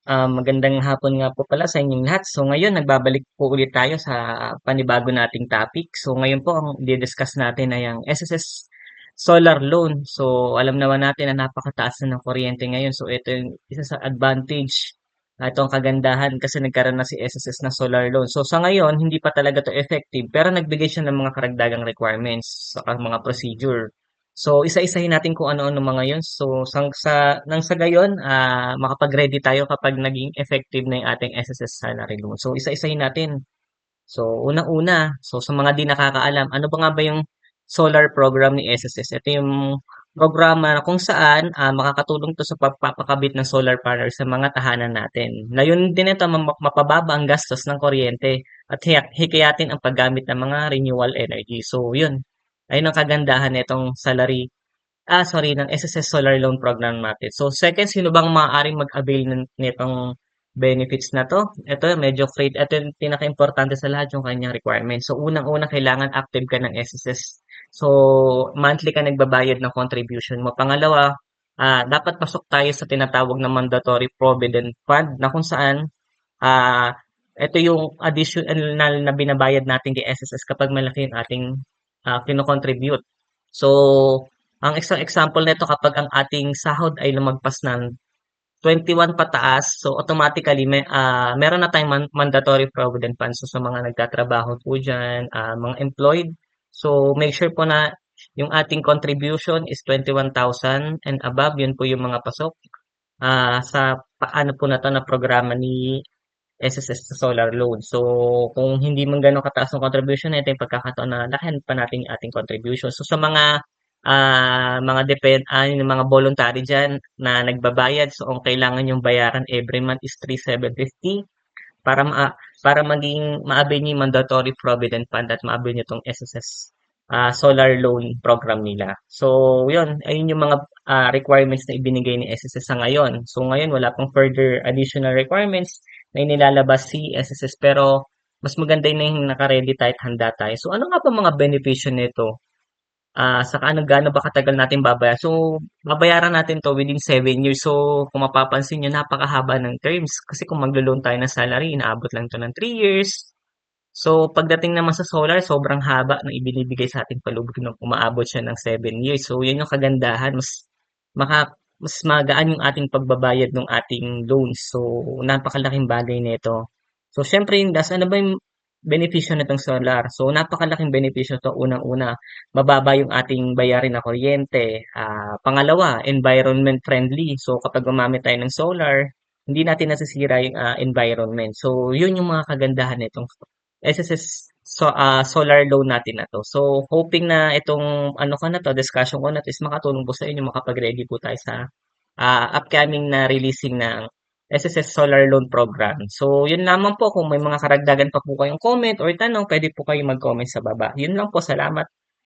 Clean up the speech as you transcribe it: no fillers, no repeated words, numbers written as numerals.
Magandang hapon nga po pala sa inyong lahat. So ngayon, nagbabalik po ulit tayo sa panibago nating topic. So ngayon po, ang di-discuss natin ay ang SSS solar loan. So alam naman natin na napakataas na ng kuryente ngayon. So ito yung isa sa advantage. Ito ang kagandahan kasi nagkaroon na si SSS na solar loan. So sa ngayon, hindi pa talaga to effective pero nagbigay siya ng mga karagdagang requirements sa mga procedure. So, isa-isahin natin kung ano-ano mga yun. So, nang sa gayon, makapag-ready tayo kapag naging effective na yung ating SSS salary loan. So, isa-isahin natin. So, unang-una, so sa mga di nakakaalam, ano ba nga ba yung solar program ni SSS? Ito yung programa kung saan makakatulong to sa pagpapakabit ng solar panel sa mga tahanan natin. Layunin din ito mapababa ang gastos ng kuryente at hikayatin ang paggamit ng mga renewable energy. So, yun. Ayun ang kagandahan nitong sorry, ng SSS Solar Loan Program natin. So, second, sino bang maaaring mag-avail nitong benefits na to? Ito, medyo free. Ito yung pinaka-importante sa lahat, yung kanyang requirements. So, unang-una, kailangan active ka ng SSS. So, monthly ka nagbabayad ng contribution mo. Pangalawa, dapat pasok tayo sa tinatawag na mandatory provident fund na kung saan ah, ito yung additional na binabayad natin kay SSS kapag malaki yung ating kino-contribute. So, ang isang example nito kapag ang ating sahod ay lumagpas ng 21 pataas, so automatically meron na tayong mandatory provident fund. So, sa mga nagtatrabaho po diyan, mga employed, so make sure po na yung ating contribution is 21,000 and above, yun po yung mga pasok sa paano po na 'to na programa ni SSS sa solar load. So, kung hindi man gano'n kataas ang contribution, ito yung pagkakataon na lakihan pa natin yung ating contribution. So, sa yung mga voluntary diyan na nagbabayad, so ang kailangan yung bayaran every month is 3,750 para para maging ma-avail niyo yung mandatory provident fund at ma-avail niyo 'tong SSS solar loan program nila. So, yun, ayun yung mga requirements na ibinigay ni SSS sa ngayon. So, ngayon wala pang further additional requirements na inilalabas si SSS pero mas maganda na yung naka-ready tayo at handa tayo. So, ano nga ba mga benepisyo nito? Saka ano, gaano ba katagal natin babayaran? So, babayaran natin 'to within 7 years. So, kung mapapansin niyo napakahaba ng terms kasi kung maglo-loan tayo ng salary inaabot lang 'to ng 3 years. So, pagdating naman sa solar sobrang haba ng ibinibigay sa ating palubog nung umaabot siya ng 7 years. So, 'yun yung kagandahan mas magaan yung ating pagbabayad ng ating loans. So, napakalaking bagay nito. So, siyempre yung das, ano ba yung benepisyo nitong solar? So, napakalaking benepisyo 'to. Unang-una, mababa yung ating bayarin na kuryente. Pangalawa, environment friendly. So, kapag gumamit tayo ng solar, hindi natin nasisira yung environment. So, yun yung mga kagandahan nitong SSS solar loan natin na 'to. So, hoping na itong ano ko na 'to, discussion ko na 'to is makatulong po sa inyo, makapag-ready po tayo sa upcoming na releasing ng SSS Solar Loan Program. So, yun lamang po. Kung may mga karagdagan pa po kayong comment or tanong, pwede po kayong mag-comment sa baba. Yun lang po. Salamat.